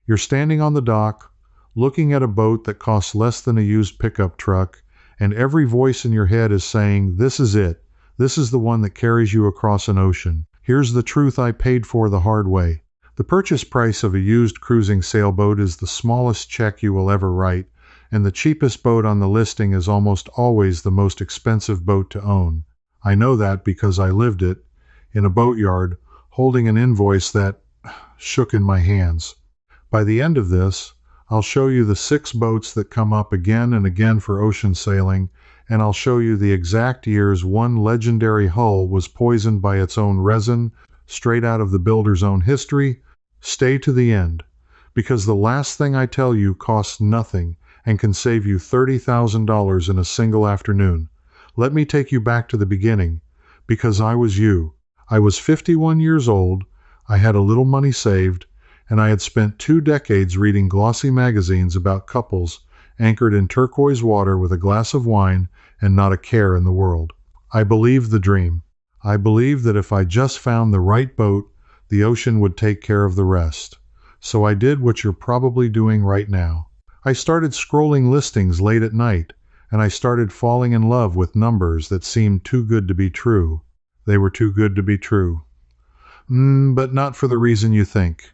You're standing on the dock, looking at a boat that costs less than a used pickup truck, and every voice in your head is saying, "This is it. This is the one that carries you across an ocean. Here's the truth I paid for the hard way." The purchase price of a used cruising sailboat is the smallest check you will ever write, and the cheapest boat on the listing is almost always the most expensive boat to own. I know that because I lived it, in a boatyard, holding an invoice that shook in my hands. By the end of this, I'll show you the 6 boats that come up again and again for ocean sailing, and I'll show you the exact years one legendary hull was poisoned by its own resin, straight out of the builder's own history. Stay to the end, because the last thing I tell you costs nothing and can save you $30,000 in a single afternoon. Let me take you back to the beginning, because I was you. I was 51 years old, I had a little money saved, and I had spent 2 decades reading glossy magazines about couples anchored in turquoise water with a glass of wine and not a care in the world. I believed the dream. I believed that if I just found the right boat, the ocean would take care of the rest. So I did what you're probably doing right now. I started scrolling listings late at night, and I started falling in love with numbers that seemed too good to be true. They were too good to be true. But not for the reason you think.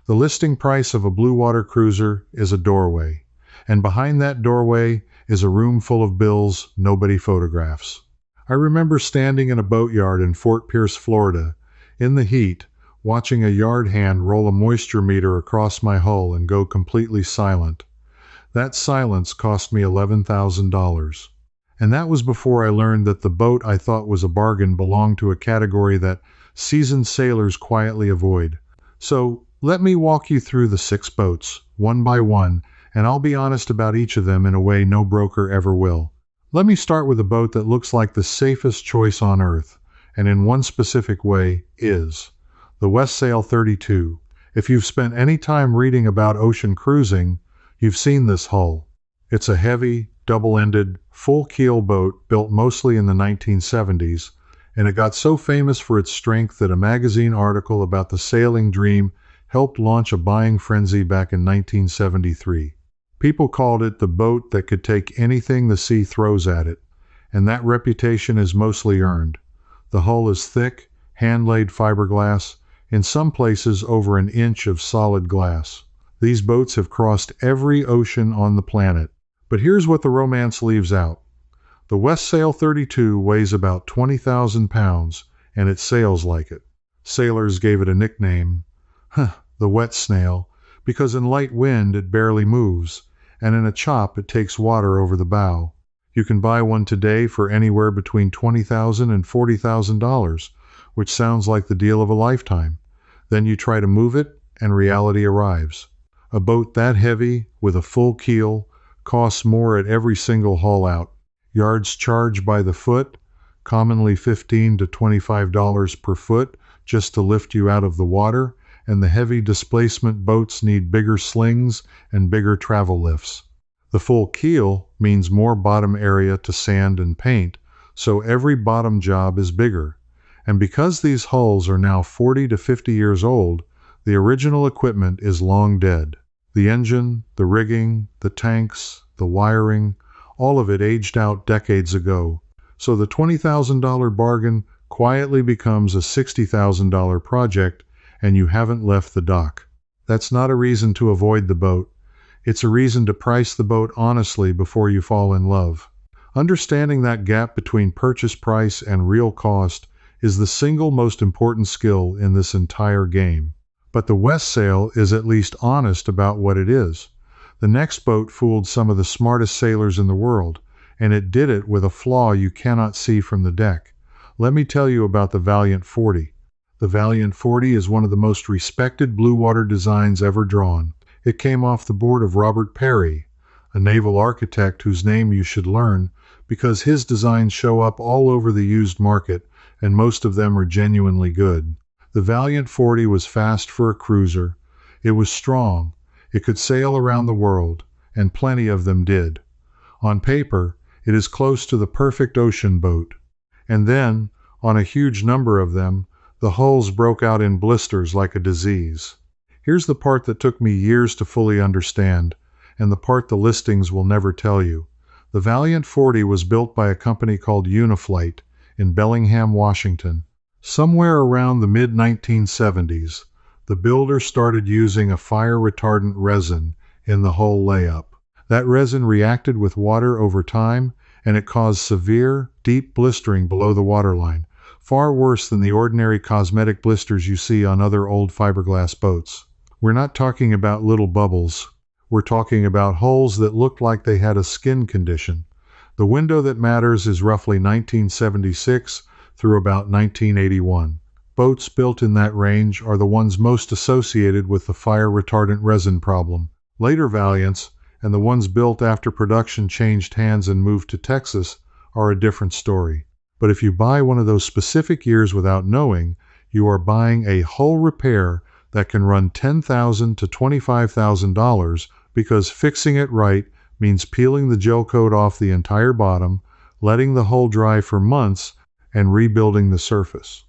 The listing price of a bluewater cruiser is a doorway, and behind that doorway is a room full of bills nobody photographs. I remember standing in a boatyard in Fort Pierce, Florida, in the heat, watching a yard hand roll a moisture meter across my hull and go completely silent. That silence cost me $11,000. And that was before I learned that the boat I thought was a bargain belonged to a category that seasoned sailors quietly avoid. So let me walk you through the 6 boats, one by one, and I'll be honest about each of them in a way no broker ever will. Let me start with a boat that looks like the safest choice on earth, and in one specific way is the Westsail 32. If you've spent any time reading about ocean cruising, you've seen this hull. It's a heavy, double-ended, full-keel boat built mostly in the 1970s, and it got so famous for its strength that a magazine article about the sailing dream helped launch a buying frenzy back in 1973. People called it the boat that could take anything the sea throws at it, and that reputation is mostly earned. The hull is thick, hand-laid fiberglass, in some places over an inch of solid glass. These boats have crossed every ocean on the planet. But here's what the romance leaves out. The Westsail 32 weighs about 20,000 pounds, and it sails like it. Sailors gave it a nickname, the wet snail, because in light wind it barely moves, and in a chop it takes water over the bow. You can buy one today for anywhere between $20,000 and $40,000, which sounds like the deal of a lifetime. Then you try to move it, and reality arrives. A boat that heavy, with a full keel, costs more at every single haul out. Yards charge by the foot, commonly $15 to $25 per foot just to lift you out of the water, and the heavy displacement boats need bigger slings and bigger travel lifts. The full keel means more bottom area to sand and paint, so every bottom job is bigger. And because these hulls are now 40 to 50 years old, the original equipment is long dead. The engine, the rigging, the tanks, the wiring, all of it aged out decades ago. So the $20,000 bargain quietly becomes a $60,000 project, and you haven't left the dock. That's not a reason to avoid the boat. It's a reason to price the boat honestly before you fall in love. Understanding that gap between purchase price and real cost is the single most important skill in this entire game. But the Westsail is at least honest about what it is. The next boat fooled some of the smartest sailors in the world, and it did it with a flaw you cannot see from the deck. Let me tell you about the Valiant 40. The Valiant 40 is one of the most respected bluewater designs ever drawn. It came off the board of Robert Perry, a naval architect whose name you should learn because his designs show up all over the used market, and most of them are genuinely good. The Valiant 40 was fast for a cruiser. It was strong. It could sail around the world, and plenty of them did. On paper, it is close to the perfect ocean boat. And then, on a huge number of them, the hulls broke out in blisters like a disease. Here's the part that took me years to fully understand, and the part the listings will never tell you. The Valiant 40 was built by a company called Uniflight in Bellingham, Washington. Somewhere around the mid-1970s, the builder started using a fire-retardant resin in the hull layup. That resin reacted with water over time, and it caused severe, deep blistering below the waterline, far worse than the ordinary cosmetic blisters you see on other old fiberglass boats. We're not talking about little bubbles. We're talking about holes that looked like they had a skin condition. The window that matters is roughly 1976 through about 1981. Boats built in that range are the ones most associated with the fire-retardant resin problem. Later Valiants, and the ones built after production changed hands and moved to Texas, are a different story. But if you buy one of those specific years without knowing, you are buying a hull repair that can run $10,000 to $25,000 because fixing it right means peeling the gel coat off the entire bottom, letting the hull dry for months, and rebuilding the surface.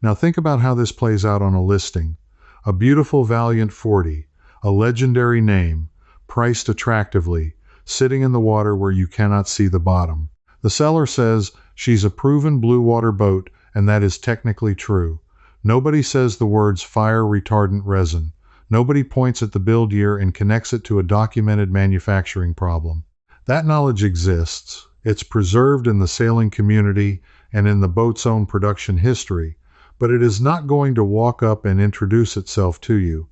Now think about how this plays out on a listing. A beautiful Valiant 40, a legendary name, priced attractively, sitting in the water where you cannot see the bottom. The seller says she's a proven blue water boat, and that is technically true. Nobody says the words fire-retardant resin. Nobody points at the build year and connects it to a documented manufacturing problem. That knowledge exists. It's preserved in the sailing community and in the boat's own production history, but it is not going to walk up and introduce itself to you.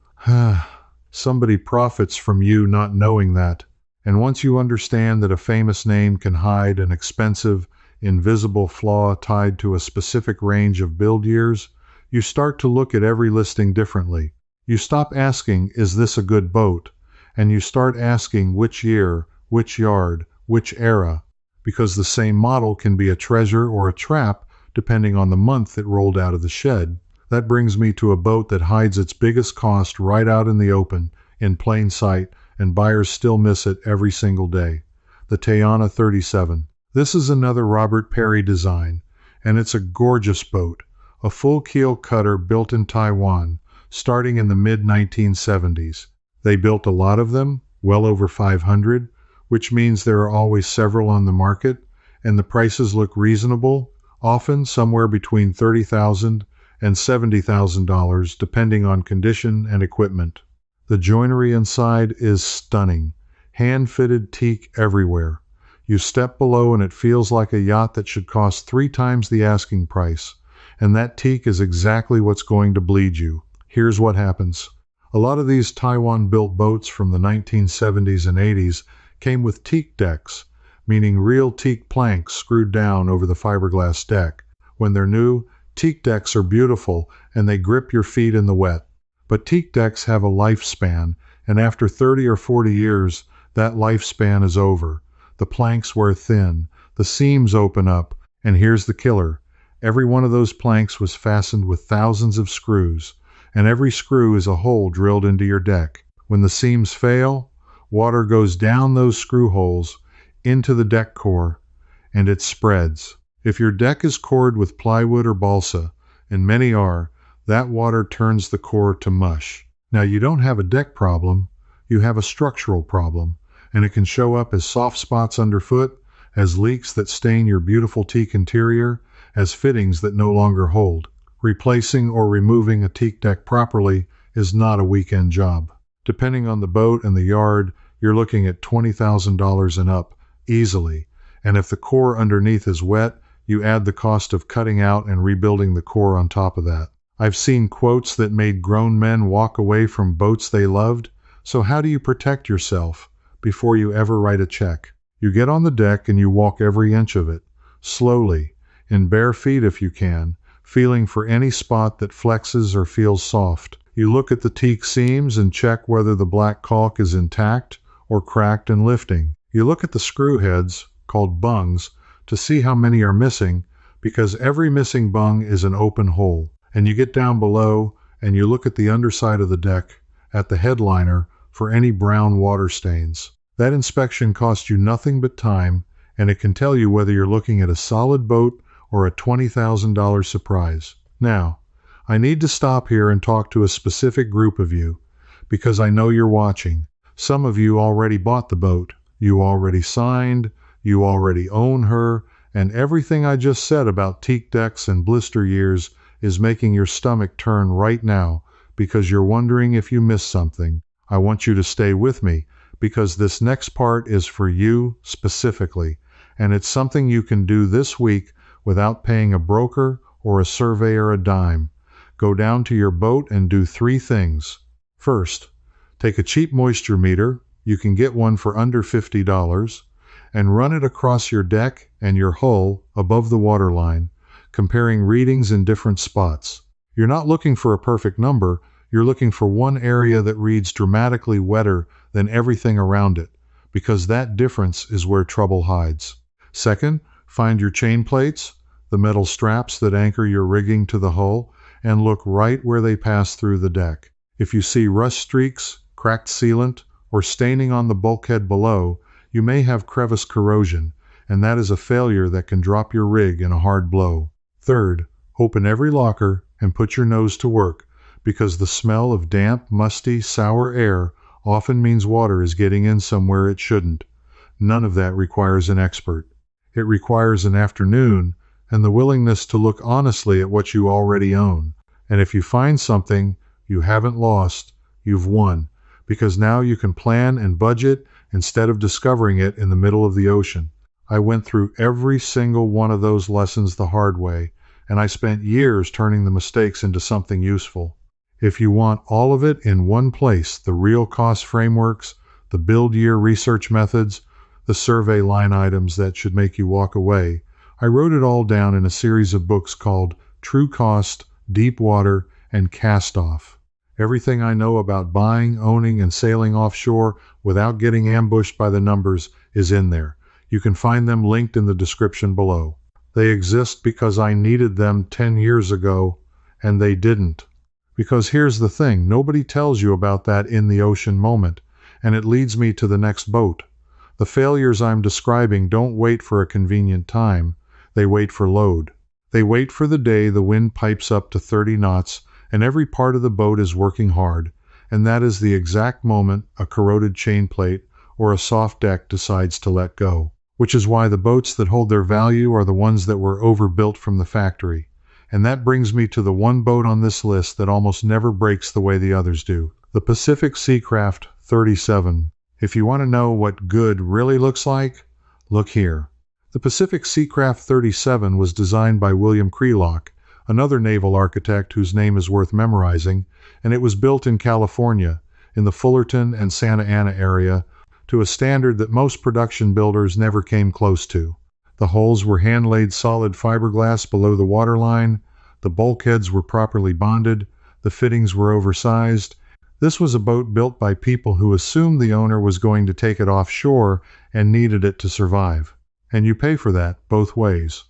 Somebody profits from you not knowing that. And once you understand that a famous name can hide an expensive, invisible flaw tied to a specific range of build years, you start to look at every listing differently. You stop asking, is this a good boat? And you start asking which year, which yard, which era, because the same model can be a treasure or a trap depending on the month it rolled out of the shed. That brings me to a boat that hides its biggest cost right out in the open, in plain sight, and buyers still miss it every single day. The Tayana 37. This is another Robert Perry design, and it's a gorgeous boat. A full keel cutter built in Taiwan, starting in the mid-1970s. They built a lot of them, well over 500, which means there are always several on the market, and the prices look reasonable, often somewhere between $30,000 and $70,000 depending on condition and equipment. The joinery inside is stunning. Hand-fitted teak everywhere. You step below and it feels like a yacht that should cost 3 times the asking price. And that teak is exactly what's going to bleed you. Here's what happens. A lot of these Taiwan-built boats from the 1970s and 80s came with teak decks, meaning real teak planks screwed down over the fiberglass deck. When they're new, teak decks are beautiful and they grip your feet in the wet. But teak decks have a lifespan, and after 30 or 40 years, that lifespan is over. The planks wear thin, the seams open up, and here's the killer. Every one of those planks was fastened with thousands of screws, and every screw is a hole drilled into your deck. When the seams fail, water goes down those screw holes into the deck core, and it spreads. If your deck is cored with plywood or balsa, and many are, that water turns the core to mush. Now you don't have a deck problem, you have a structural problem, and it can show up as soft spots underfoot, as leaks that stain your beautiful teak interior, as fittings that no longer hold. Replacing or removing a teak deck properly is not a weekend job. Depending on the boat and the yard, you're looking at $20,000 and up, easily. And if the core underneath is wet, you add the cost of cutting out and rebuilding the core on top of that. I've seen quotes that made grown men walk away from boats they loved. So how do you protect yourself before you ever write a check? You get on the deck and you walk every inch of it, slowly, in bare feet if you can, feeling for any spot that flexes or feels soft. You look at the teak seams and check whether the black caulk is intact or cracked and lifting. You look at the screw heads, called bungs, to see how many are missing, because every missing bung is an open hole. And you get down below and you look at the underside of the deck, at the headliner, for any brown water stains. That inspection costs you nothing but time, and it can tell you whether you're looking at a solid boat or a $20,000 surprise. Now, I need to stop here and talk to a specific group of you, because I know you're watching. Some of you already bought the boat. You already signed. You already own her. And everything I just said about teak decks and blister years is making your stomach turn right now because you're wondering if you missed something. I want you to stay with me because this next part is for you specifically, and it's something you can do this week without paying a broker or a surveyor a dime. Go down to your boat and do 3 things. First, take a cheap moisture meter, you can get one for under $50, and run it across your deck and your hull above the waterline, comparing readings in different spots. You're not looking for a perfect number, you're looking for one area that reads dramatically wetter than everything around it, because that difference is where trouble hides. Second, find your chain plates, the metal straps that anchor your rigging to the hull, and look right where they pass through the deck. If you see rust streaks, cracked sealant, or staining on the bulkhead below, you may have crevice corrosion, and that is a failure that can drop your rig in a hard blow. Third, open every locker and put your nose to work, because the smell of damp, musty, sour air often means water is getting in somewhere it shouldn't. None of that requires an expert. It requires an afternoon and the willingness to look honestly at what you already own. And if you find something, you haven't lost, you've won, because now you can plan and budget instead of discovering it in the middle of the ocean. I went through every single one of those lessons the hard way, and I spent years turning the mistakes into something useful. If you want all of it in one place, the real cost frameworks, the build year research methods, the survey line items that should make you walk away, I wrote it all down in a series of books called True Cost, Deep Water, and Cast Off. Everything I know about buying, owning, and sailing offshore without getting ambushed by the numbers is in there. You can find them linked in the description below. They exist because I needed them 10 years ago, and they didn't. Because here's the thing, nobody tells you about that in the ocean moment, and it leads me to the next boat. The failures I'm describing don't wait for a convenient time, they wait for load. They wait for the day the wind pipes up to 30 knots and every part of the boat is working hard, and that is the exact moment a corroded chain plate or a soft deck decides to let go. Which is why the boats that hold their value are the ones that were overbuilt from the factory. And that brings me to the one boat on this list that almost never breaks the way the others do. The Pacific Seacraft 37. If you want to know what good really looks like, look here. The Pacific Seacraft 37 was designed by William Krelock, another naval architect whose name is worth memorizing, and it was built in California, in the Fullerton and Santa Ana area, to a standard that most production builders never came close to. The hulls were hand-laid solid fiberglass below the waterline, the bulkheads were properly bonded, the fittings were oversized. This was a boat built by people who assumed the owner was going to take it offshore and needed it to survive. And you pay for that both ways.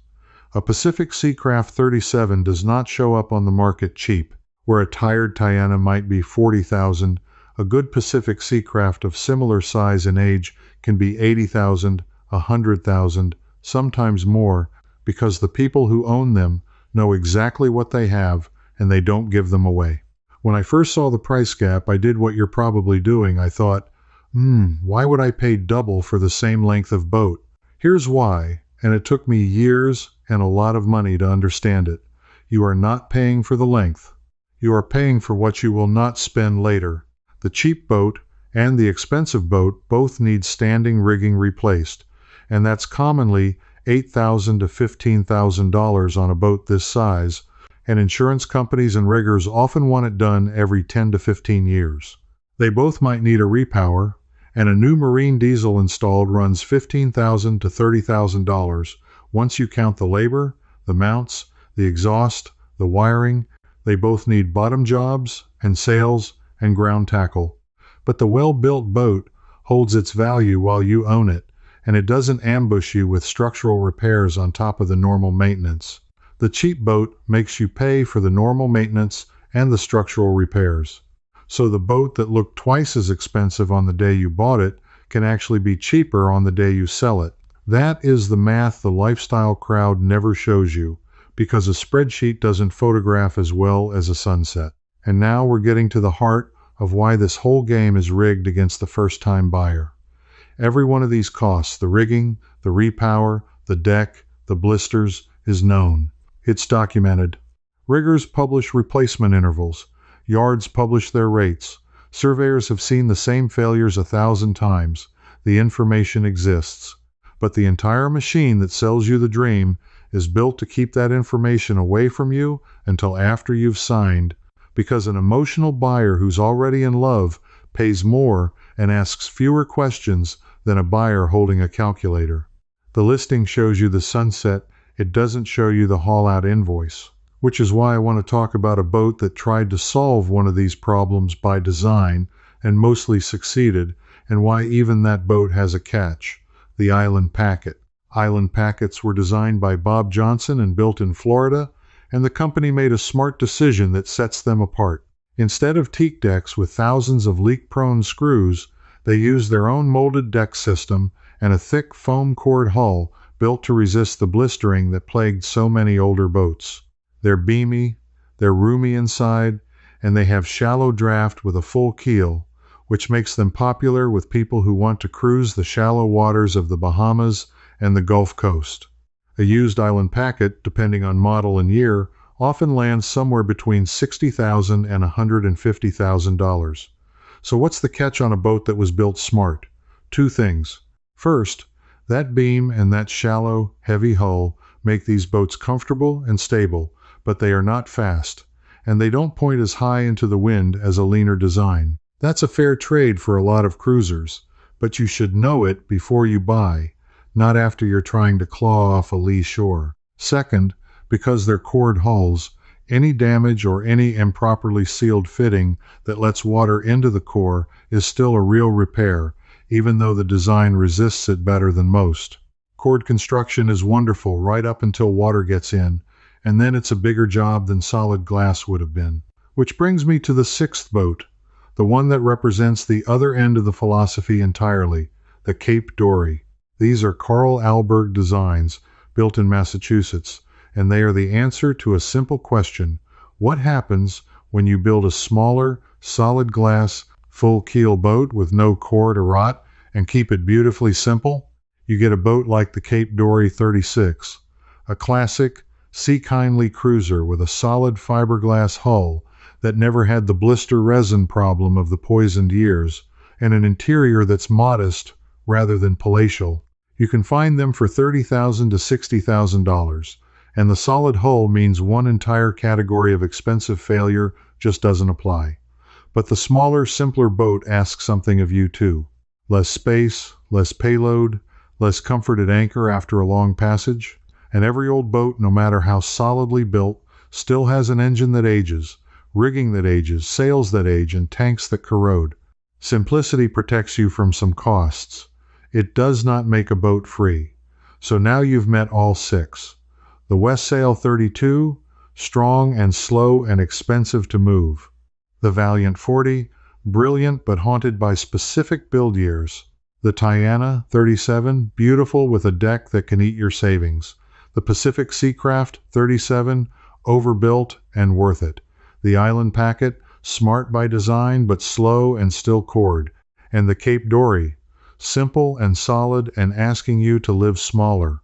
A Pacific Seacraft 37 does not show up on the market cheap. Where a tired Tayana might be $40,000, a good Pacific Seacraft of similar size and age can be $80,000, $100,000, sometimes more, because the people who own them know exactly what they have and they don't give them away. When I first saw the price gap, I did what you're probably doing. I thought, why would I pay double for the same length of boat? Here's why, and it took me years and a lot of money to understand it. You are not paying for the length. You are paying for what you will not spend later. The cheap boat and the expensive boat both need standing rigging replaced, and that's commonly $8,000 to $15,000 on a boat this size, and insurance companies and riggers often want it done every 10 to 15 years. They both might need a repower, and a new marine diesel installed runs $15,000 to $30,000 once you count the labor, the mounts, the exhaust, the wiring. They both need bottom jobs and sails and ground tackle. But the well-built boat holds its value while you own it, and it doesn't ambush you with structural repairs on top of the normal maintenance. The cheap boat makes you pay for the normal maintenance and the structural repairs. So the boat that looked twice as expensive on the day you bought it can actually be cheaper on the day you sell it. That is the math the lifestyle crowd never shows you, because a spreadsheet doesn't photograph as well as a sunset. And now we're getting to the heart of why this whole game is rigged against the first-time buyer. Every one of these costs, the rigging, the repower, the deck, the blisters, is known. It's documented. Riggers publish replacement intervals. Yards publish their rates. Surveyors have seen the same failures 1,000 times. The information exists. But the entire machine that sells you the dream is built to keep that information away from you until after you've signed, because an emotional buyer who's already in love pays more and asks fewer questions than a buyer holding a calculator. The listing shows you the sunset, it doesn't show you the haul-out invoice. Which is why I want to talk about a boat that tried to solve one of these problems by design and mostly succeeded, and why even that boat has a catch: the Island Packet. Island Packets were designed by Bob Johnson and built in Florida, and the company made a smart decision that sets them apart. Instead of teak decks with thousands of leak-prone screws, they used their own molded deck system and a thick foam cord hull built to resist the blistering that plagued so many older boats. They're beamy, they're roomy inside, and they have shallow draft with a full keel, which makes them popular with people who want to cruise the shallow waters of the Bahamas and the Gulf Coast. A used Island Packet, depending on model and year, often lands somewhere between $60,000 and $150,000. So what's the catch on a boat that was built smart? Two things. First, that beam and that shallow, heavy hull make these boats comfortable and stable, but they are not fast, and they don't point as high into the wind as a leaner design. That's a fair trade for a lot of cruisers, but you should know it before you buy, not after you're trying to claw off a lee shore. Second, because they're cord hulls, any damage or any improperly sealed fitting that lets water into the core is still a real repair, even though the design resists it better than most. Cord construction is wonderful right up until water gets in, and then it's a bigger job than solid glass would have been. Which brings me to the sixth boat, the one that represents the other end of the philosophy entirely, the Cape Dory. These are Carl Alberg designs, built in Massachusetts, and they are the answer to a simple question: what happens when you build a smaller, solid glass, full keel boat with no core to rot and keep it beautifully simple? You get a boat like the Cape Dory 36, a classic, sea-kindly cruiser with a solid fiberglass hull that never had the blister resin problem of the poisoned years, and an interior that's modest rather than palatial. You can find them for $30,000 to $60,000, and the solid hull means one entire category of expensive failure just doesn't apply. But the smaller, simpler boat asks something of you too. Less space, less payload, less comfort at anchor after a long passage. And every old boat, no matter how solidly built, still has an engine that ages, rigging that ages, sails that age, and tanks that corrode. Simplicity protects you from some costs. It does not make a boat free. So now you've met all six. The Westsail 32, strong and slow and expensive to move. The Valiant 40, brilliant but haunted by specific build years. The Tayana 37, beautiful with a deck that can eat your savings. The Pacific Seacraft 37, overbuilt and worth it. The Island Packet, smart by design but slow and still cord. And the Cape Dory, simple and solid and asking you to live smaller.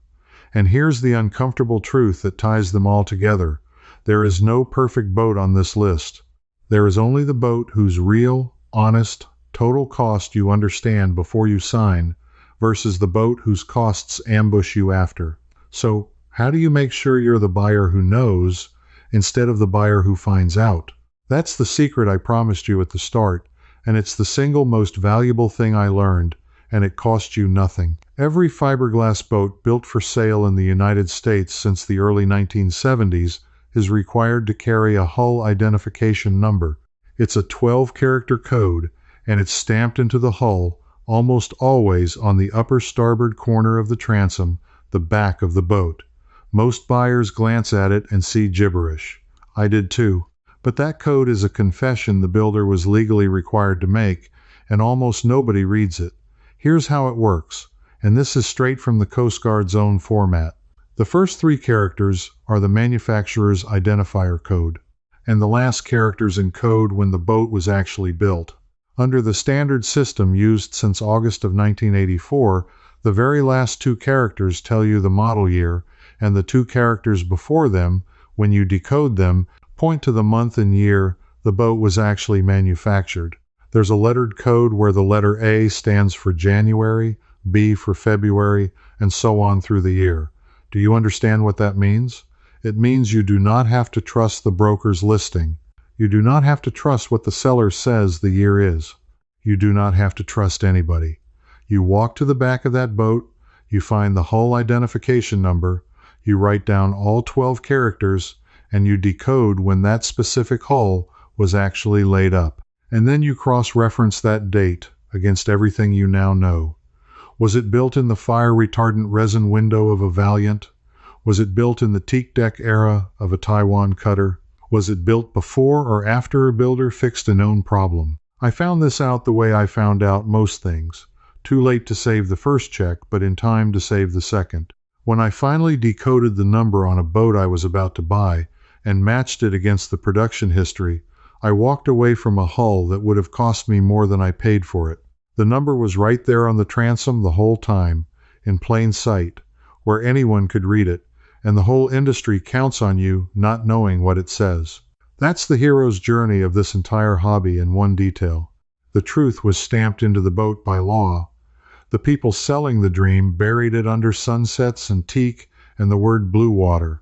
And here's the uncomfortable truth that ties them all together. There is no perfect boat on this list. There is only the boat whose real, honest, total cost you understand before you sign, versus the boat whose costs ambush you after. So, how do you make sure you're the buyer who knows instead of the buyer who finds out? That's the secret I promised you at the start, and it's the single most valuable thing I learned, and it cost you nothing. Every fiberglass boat built for sale in the United States since the early 1970s is required to carry a hull identification number. It's a 12-character code, and it's stamped into the hull, almost always on the upper starboard corner of the transom, the back of the boat. Most buyers glance at it and see gibberish. I did too. But that code is a confession the builder was legally required to make, and almost nobody reads it. Here's how it works, and this is straight from the Coast Guard's own format. The first three characters are the manufacturer's identifier code, and the last characters in code when the boat was actually built. Under the standard system used since August of 1984, the very last two characters tell you the model year, and the two characters before them, when you decode them, point to the month and year the boat was actually manufactured. There's a lettered code where the letter A stands for January, B for February, and so on through the year. Do you understand what that means? It means you do not have to trust the broker's listing. You do not have to trust what the seller says the year is. You do not have to trust anybody. You walk to the back of that boat, you find the hull identification number, you write down all 12 characters, and you decode when that specific hull was actually laid up. And then you cross-reference that date against everything you now know. Was it built in the fire-retardant resin window of a Valiant? Was it built in the teak deck era of a Taiwan cutter? Was it built before or after a builder fixed a known problem? I found this out the way I found out most things. Too late to save the first check, but in time to save the second. When I finally decoded the number on a boat I was about to buy and matched it against the production history, I walked away from a hull that would have cost me more than I paid for it. The number was right there on the transom the whole time, in plain sight, where anyone could read it, and the whole industry counts on you not knowing what it says. That's the hero's journey of this entire hobby in one detail. The truth was stamped into the boat by law. The people selling the dream buried it under sunsets and teak and the word bluewater.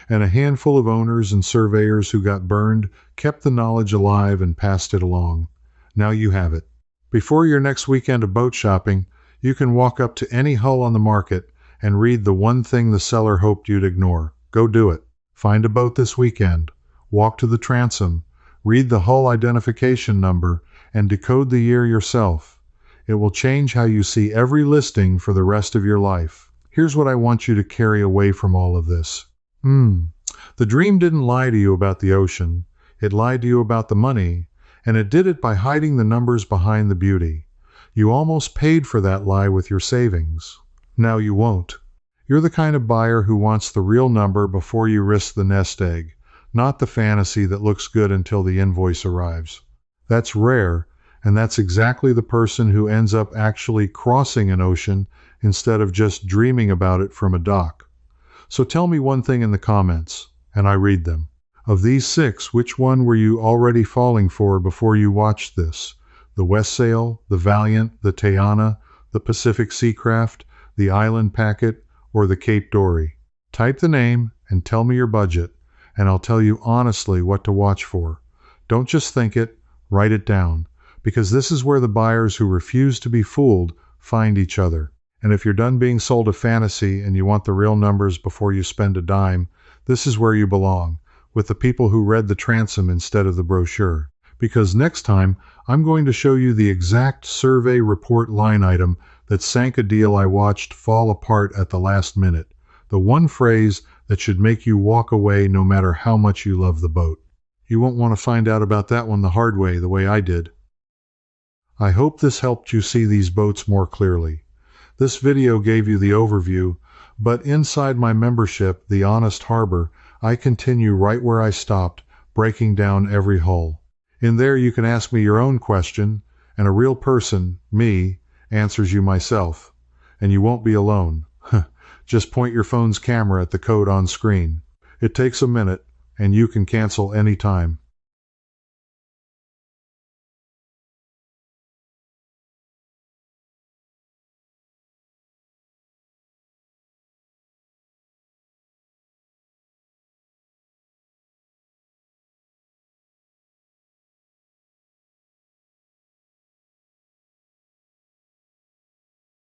And a handful of owners and surveyors who got burned kept the knowledge alive and passed it along. Now you have it. Before your next weekend of boat shopping, you can walk up to any hull on the market and read the one thing the seller hoped you'd ignore. Go do it. Find a boat this weekend. Walk to the transom. Read the hull identification number and decode the year yourself. It will change how you see every listing for the rest of your life. Here's what I want you to carry away from all of this. The dream didn't lie to you about the ocean. It lied to you about the money, and it did it by hiding the numbers behind the beauty. You almost paid for that lie with your savings. Now you won't. You're the kind of buyer who wants the real number before you risk the nest egg, not the fantasy that looks good until the invoice arrives. That's rare, and that's exactly the person who ends up actually crossing an ocean instead of just dreaming about it from a dock. So tell me one thing in the comments, and I read them. Of these 6, which one were you already falling for before you watched this? The Westsail, the Valiant, the Tayana, the Pacific Seacraft, the Island Packet, or the Cape Dory? Type the name and tell me your budget, and I'll tell you honestly what to watch for. Don't just think it, write it down, because this is where the buyers who refuse to be fooled find each other. And if you're done being sold a fantasy and you want the real numbers before you spend a dime, this is where you belong, with the people who read the transom instead of the brochure. Because next time, I'm going to show you the exact survey report line item that sank a deal I watched fall apart at the last minute. The one phrase that should make you walk away no matter how much you love the boat. You won't want to find out about that one the hard way, the way I did. I hope this helped you see these boats more clearly. This video gave you the overview, but inside my membership, The Honest Harbor, I continue right where I stopped, breaking down every hull. In there you can ask me your own question, and a real person, me, answers you myself. And you won't be alone. Just point your phone's camera at the code on screen. It takes a minute, and you can cancel anytime.